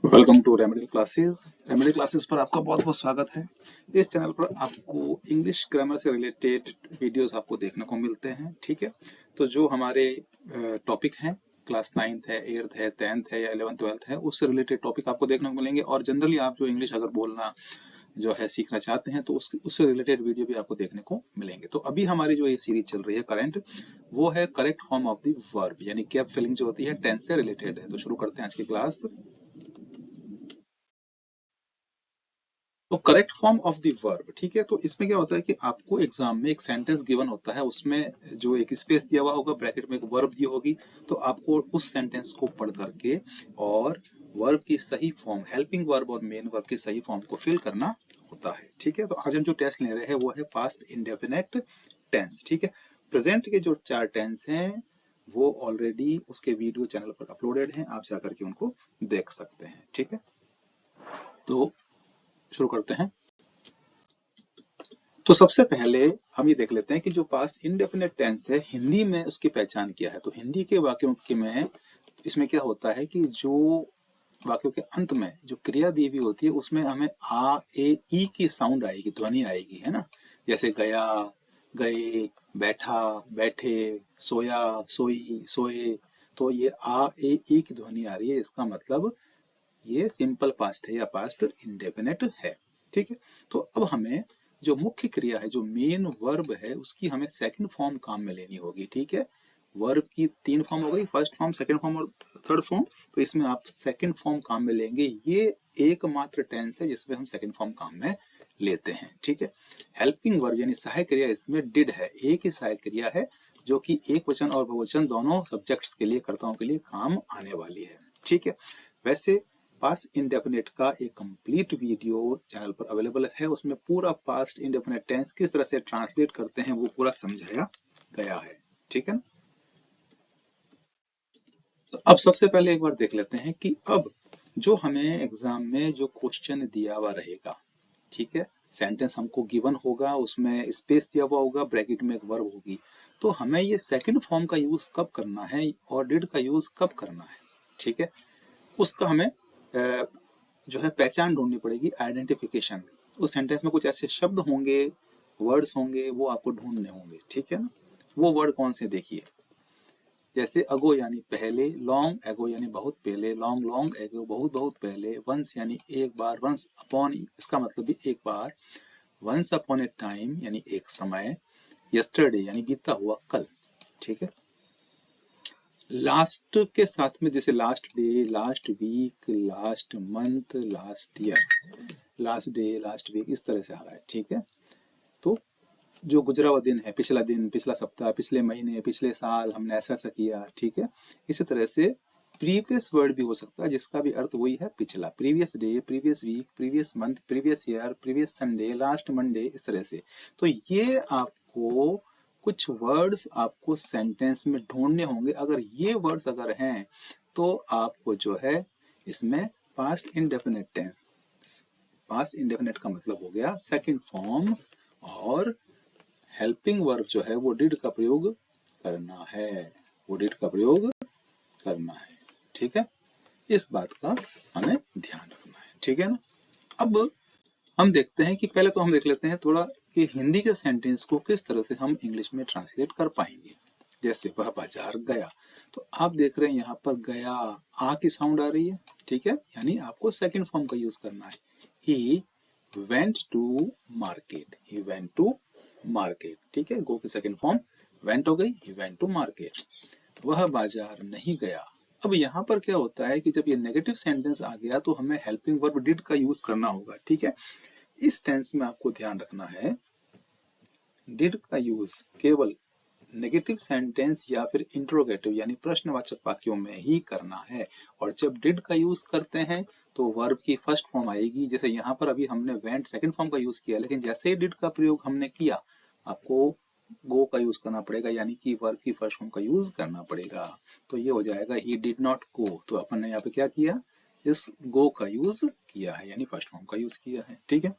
Welcome to remedy classes. Remedy classes पर आपका बहुत बहुत स्वागत है। इस चैनल पर आपको इंग्लिश ग्रामर से रिलेटेड वीडियोस आपको देखने को मिलते हैं। ठीक है, तो जो हमारे टॉपिक हैं, क्लास 9th है, 8th है, 10th है या 11th 12th है, उससे रिलेटेड टॉपिक आपको देखने को मिलेंगे। और जनरली आप जो इंग्लिश अगर बोलना जो है सीखना चाहते हैं तो उससे रिलेटेड वीडियो भी आपको देखने को मिलेंगे। तो अभी हमारी जो ये सीरीज चल रही है करंट, वो है correct form of the verb, यानी कैप फिलिंग जो होती है टेंस से रिलेटेड है। तो शुरू करते हैं आज की क्लास। तो correct form of the verb, ठीक है। तो इसमें क्या होता है कि आपको एग्जाम में एक सेंटेंस गिवन होता है, उसमें जो एक स्पेस दिया हुआ होगा, ब्रैकेट में एक वर्ब दी होगी, तो आपको उस सेंटेंस को पढ़ करके और वर्ब की सही फॉर्म, हेल्पिंग वर्ब और मेन वर्ब की सही फॉर्म को फिल करना होता है। ठीक है, तो आज हम जो टेस्ट ले रहे हैं वो है पास्ट इंडेफिनिट टेंस। ठीक है, प्रेजेंट के जो 4 टेंस हैं वो ऑलरेडी उसके वीडियो चैनल पर अपलोडेड हैं, आप जाकर के उनको देख सकते हैं। ठीक है, तो शुरू करते हैं। तो सबसे पहले हम ये देख लेते हैं कि जो पास्ट इंडेफिनिट टेंस है, हिंदी में उसकी पहचान क्या है। तो हिंदी के वाक्यों के में इसमें क्या होता है कि जो वाक्यों के अंत में जो क्रिया दी हुई होती है उसमें हमें आ ए ई की साउंड आएगी, ध्वनि आएगी, है ना। जैसे गया, गए, बैठा, बैठे, सोया, सोई, सोए। तो ये आ ए ई की ध्वनि आ रही है, इसका मतलब ये सिंपल पास्ट है या पास्ट इंडेफिनिट है। ठीक है, तो अब हमें जो मुख्य क्रिया है, जो मेन वर्ब है, उसकी हमें सेकंड फॉर्म काम में लेनी होगी। ठीक है, वर्ब की 3 फॉर्म हो गई, फर्स्ट फॉर्म, सेकंड फॉर्म और थर्ड फॉर्म। तो इसमें आप सेकंड फॉर्म काम में लेंगे। ये एकमात्र टेंस है जिसमें हम सेकंड फॉर्म काम में लेते हैं। ठीक है, हेल्पिंग वर्ब यानी सहायक क्रिया इसमें डिड है, एक ही सहायक क्रिया है जो कि एक वचन और बहुवचन दोनों सब्जेक्ट्स के लिए, कर्ताओं के लिए काम आने वाली है। ठीक है, वैसे पास्ट इंडेफिनिट का एक कंप्लीट वीडियो चैनल पर अवेलेबल है, उसमें पूरा पास्ट इंडेफिनिट टेंस किस तरह से ट्रांसलेट करते हैं वो पूरा समझाया गया है। ठीक है, तो अब सबसे पहले एक बार देख लेते हैं कि अब जो हमें एग्जाम में जो क्वेश्चन दिया हुआ रहेगा, ठीक है, सेंटेंस हमको गिवन होगा, उसमें स्पेस दिया हुआ होगा, ब्रैकेट में एक वर्ब होगी, तो हमें ये सेकंड फॉर्म का यूज कब करना है और डिड का यूज कब करना है। ठीक है, उसका हमें जो है पहचान ढूंढनी पड़ेगी, आइडेंटिफिकेशन। उस सेंटेंस में कुछ ऐसे शब्द होंगे, वर्ड्स होंगे, वो आपको ढूंढने होंगे। ठीक है ना, वो वर्ड कौन से, देखिए, जैसे अगो यानी पहले, लॉन्ग एगो यानी बहुत पहले, लॉन्ग लॉन्ग एगो बहुत बहुत पहले, वंस यानी एक बार, वंस अपॉन इसका मतलब भी एक बार, वंस अपॉन ए टाइम यानी एक समय, यस्टरडे यानी बीता हुआ कल। ठीक है, लास्ट के साथ में जैसे last day, last week, last month, last year, last day, last week, इस तरह से आ रहा है। ठीक है, तो जो गुजरा हुआ दिन है, पिछला दिन, पिछला सप्ताह, पिछले महीने, पिछले साल हमने ऐसा ऐसा किया। ठीक है, इसी तरह से प्रीवियस वर्ड भी हो सकता है जिसका भी अर्थ वही है, पिछला, previous day, previous week, previous month, previous year, previous Sunday, last Monday, इस तरह से। तो ये आपको कुछ वर्ड्स आपको सेंटेंस में ढूंढने होंगे। अगर ये वर्ड्स अगर हैं तो आपको जो है इसमें past indefinite tense, past indefinite का मतलब हो गया सेकंड फॉर्म, और हेल्पिंग वर्ब जो है वो डिड का प्रयोग करना है, वो डिड का प्रयोग करना है। ठीक है, इस बात का हमें ध्यान रखना है। ठीक है ना, अब हम देखते हैं कि पहले तो हम देख लेते हैं थोड़ा कि हिंदी के सेंटेंस को किस तरह से हम इंग्लिश में ट्रांसलेट कर पाएंगे। जैसे वह बाजार गया, तो आप देख रहे हैं यहाँ पर गया, आ की साउंड आ रही है। ठीक है, यानी आपको सेकंड फॉर्म का यूज करना है। He went to market, he went to market. ठीक है, गो की सेकंड फॉर्म वेंट हो गई, ही वेंट टू मार्केट। वह बाजार नहीं गया। अब यहाँ पर क्या होता है कि जब ये नेगेटिव सेंटेंस आ गया तो हमें हेल्पिंग वर्ब डिड का यूज करना होगा। ठीक है, इस टेंस में आपको ध्यान रखना है, डिड का यूज केवल नेगेटिव सेंटेंस या फिर इंट्रोगेटिव यानी प्रश्नवाचक वाक्यों में ही करना है। और जब डिड का यूज करते हैं तो वर्ब की फर्स्ट फॉर्म आएगी। जैसे यहाँ पर अभी हमने वेंट सेकंड फॉर्म का यूज किया, लेकिन जैसे ही डिड का प्रयोग हमने किया, आपको गो का यूज करना पड़ेगा, यानी कि वर्ब की फर्स्ट फॉर्म का यूज करना पड़ेगा। तो ये हो जाएगा ही डिड नॉट गो, तो अपन ने यहाँ पे क्या किया, इस गो का यूज किया है, यानी फर्स्ट फॉर्म का यूज किया है। ठीक है,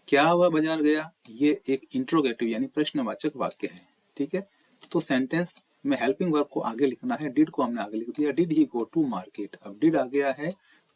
क्या हुआ बाजार गया, ये एक इंट्रोगेटिव यानी प्रश्नवाचक वाक्य है। ठीक है, तो सेंटेंस में हेल्पिंग वर्ब को आगे लिखना है, डिड को हमने आगे लिख दिया, did he go to market. अब डिड आ गया है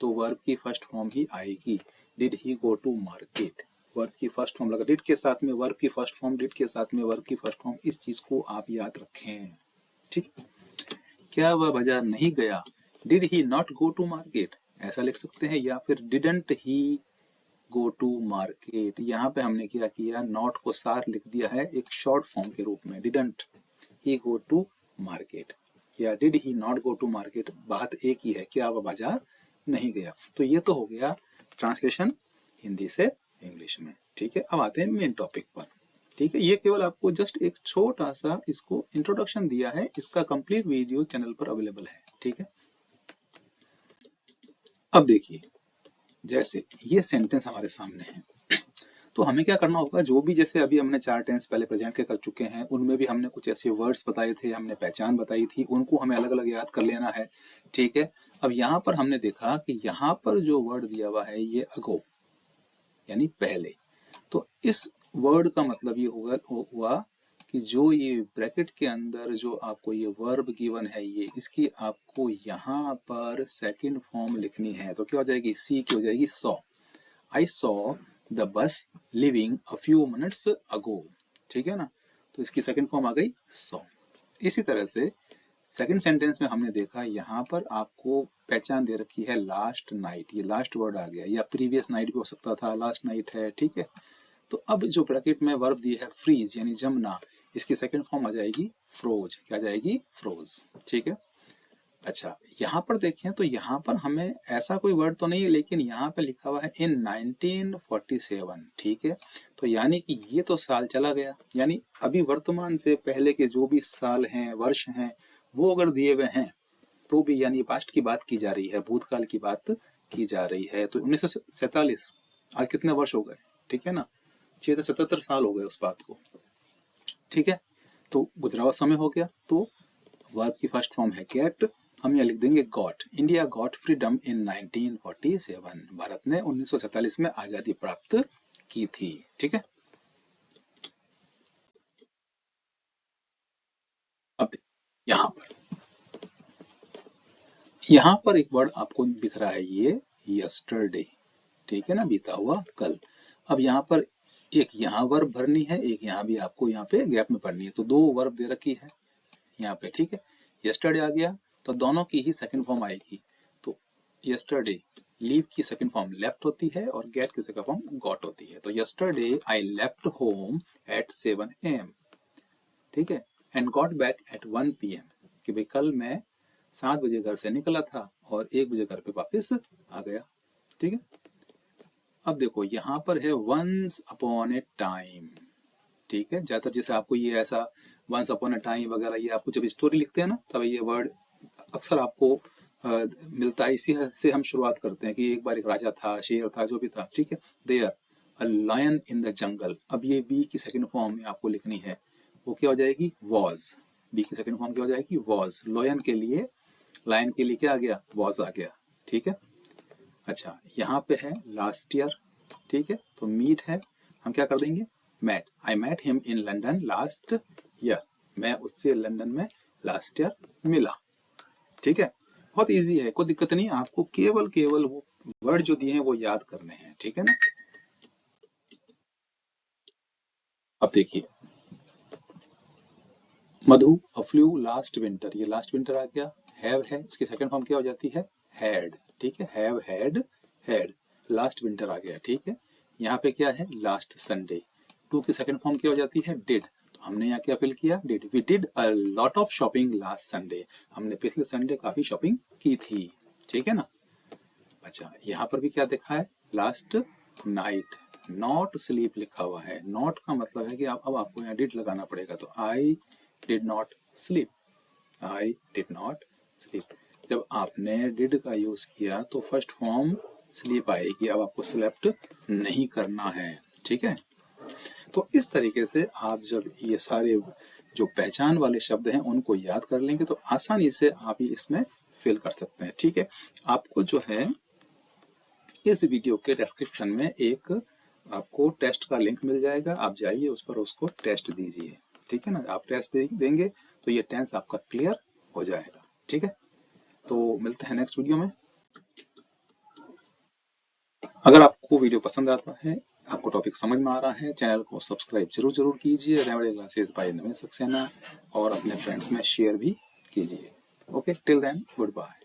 तो वर्ब की फर्स्ट फॉर्म ही आएगी। Did he go to market, verb की फर्स्ट फॉर्म लगा, डिड के साथ में वर्ब की फर्स्ट फॉर्म, डिड के साथ में वर्ब की फर्स्ट फॉर्म, इस चीज को आप याद रखें। ठीक, क्या वह बाजार नहीं गया, did he not go to market, ऐसा लिख सकते हैं, या फिर didn't he go to market. यहाँ पे हमने क्या किया, नॉट को साथ लिख दिया है एक शॉर्ट फॉर्म के रूप में, didn't he go to market या did he not go to market, बात एक ही है, क्या वह बाजार नहीं गया। तो ये तो हो गया ट्रांसलेशन हिंदी से इंग्लिश में। ठीक है, अब आते हैं मेन टॉपिक पर। ठीक है, ये केवल आपको जस्ट एक छोटा सा इसको इंट्रोडक्शन दिया है, इसका कंप्लीट वीडियो चैनल पर अवेलेबल है। ठीक है, अब देखिए, जैसे ये सेंटेंस हमारे सामने है, तो हमें क्या करना होगा, जो भी जैसे अभी हमने 4 टेंस पहले प्रेजेंट के कर चुके हैं, उनमें भी हमने कुछ ऐसे वर्ड्स बताए थे, हमने पहचान बताई थी, उनको हमें अलग अलग याद कर लेना है। ठीक है, अब यहाँ पर हमने देखा कि यहाँ पर जो वर्ड दिया हुआ है ये अगो यानी पहले, तो इस वर्ड का मतलब ये हुआ कि जो ये ब्रैकेट के अंदर जो आपको ये वर्ब गिवन है, ये इसकी आपको यहाँ पर सेकंड फॉर्म लिखनी है। तो क्या हो जाएगी, सी की हो जाएगी saw, I saw the bus living a few minutes ago. ठीक है ना, तो इसकी सेकंड फॉर्म आ गई सॉ। इसी तरह से सेकंड सेंटेंस में हमने देखा यहाँ पर आपको पहचान दे रखी है लास्ट नाइट, ये लास्ट वर्ड आ गया, या प्रीवियस नाइट भी हो सकता था, लास्ट नाइट है। ठीक है, तो अब जो ब्रैकेट में वर्ब दी है फ्रीज यानी जमना, इसकी सेकंड फॉर्म आ जाएगी फ्रोज, क्या जाएगी, फ्रोज। ठीक है, अच्छा यहाँ पर देखें तो यहाँ पर हमें ऐसा कोई वर्ड तो नहीं है, लेकिन यहाँ पे लिखा हुआ है इन 1947। ठीक है, तो यानी कि ये तो साल चला गया, यानी अभी वर्तमान से पहले के जो भी साल हैं, वर्ष हैं, वो अगर दिए हुए हैं तो भी यानी पास्ट की बात की जा रही है, भूतकाल की बात की जा रही है। तो 1947 आज कितने वर्ष हो गए, ठीक है ना, 77 साल हो गए उस बात को। ठीक है, तो गुजरा हुआ समय हो गया, तो वर्ब की फर्स्ट फॉर्म है गेट, हम यहाँ लिख देंगे गॉट। इंडिया गॉट फ्रीडम इन 1947, भारत ने 1947 में आजादी प्राप्त की थी। ठीक है, अब यहाँ पर एक वर्ड आपको दिख रहा है, ये यस्टरडे। ठीक है ना, बीता हुआ कल। अब यहाँ पर एक यहाँ वर्ब भरनी है, एक यहाँ भी आपको यहाँ पे गैप में पढ़नी है, तो दो वर्ब दे रखी है यहाँ पे। ठीक है, यस्टरडे आ गया तो दोनों की ही सेकंड फॉर्म आएगी, तो यस्टरडे लीव की सेकंड फॉर्म लेफ्ट होती है और गेट की सेकंड फॉर्म गॉट होती है। तो yesterday I left home at 7 AM। ठीक है, and got back at 1 PM, कि भाई कल मैं 7 बजे घर से निकला था और 1 बजे घर पे वापस आ गया। ठीक है, अब देखो यहाँ पर है वंस अपॉन ए टाइम। ठीक है, ज्यादातर जैसे आपको ये ऐसा वंस अपॉन ए टाइम वगैरह, ये आपको जब स्टोरी लिखते हैं ना, तब ये वर्ड अक्सर आपको मिलता है, इसी से हम शुरुआत करते हैं कि एक बार एक राजा था, शेर था, जो भी था। ठीक है, there a lion in the jungle, अब ये बी की सेकंड फॉर्म में आपको लिखनी है, वो क्या हो जाएगी, वॉज। बी की सेकंड फॉर्म क्या हो जाएगी, वॉज। लॉयन के लिए, लायन के लिए क्या आ गया, वॉज आ गया। ठीक है, अच्छा यहाँ पे है लास्ट ईयर। ठीक है, तो मीट है, हम क्या कर देंगे, met. I met him in London last year, मैं उससे लंदन में लास्ट ईयर मिला। ठीक है, बहुत इजी है, कोई दिक्कत नहीं, आपको केवल केवल वो वर्ड जो दिए हैं वो याद करने हैं। ठीक है ना, अब देखिए, मधु अ फ्लू लास्ट विंटर, ये लास्ट विंटर आ गया, हैव है, इसकी सेकंड फॉर्म क्या हो जाती है, हैड। ठीक है, have had had, last winter आ गया। ठीक है, यहाँ पे क्या है, लास्ट संडे, टू की सेकंड फॉर्म क्या हो जाती है, डिड। तो हमने यहाँ क्या फिल किया, did. We did a lot of shopping last Sunday, हमने पिछले संडे काफी शॉपिंग की थी। ठीक है ना, अच्छा यहाँ पर भी क्या देखा है, लास्ट नाइट, नॉट स्लीप लिखा हुआ है, नॉट का मतलब है कि अब आपको यहाँ डिड लगाना पड़ेगा, तो I did not sleep, I did not sleep. जब आपने डिड का यूज किया तो फर्स्ट फॉर्म स्लीप आएगी, अब आपको स्लेप्ट नहीं करना है। ठीक है, तो इस तरीके से आप जब ये सारे जो पहचान वाले शब्द हैं उनको याद कर लेंगे तो आसानी से आप ये इसमें फिल कर सकते हैं। ठीक है, आपको जो है इस वीडियो के डिस्क्रिप्शन में एक आपको टेस्ट का लिंक मिल जाएगा, आप जाइए उस पर उसको टेस्ट दीजिए। ठीक है ना, आप टेस्ट देंगे तो ये टेंस आपका क्लियर हो जाएगा। ठीक है, तो मिलते हैं नेक्स्ट वीडियो में। अगर आपको वीडियो पसंद आता है, आपको टॉपिक समझ में आ रहा है, चैनल को सब्सक्राइब जरूर कीजिए remedy classes by Naveen Saxena, और अपने फ्रेंड्स में शेयर भी कीजिए। Okay, till then good bye.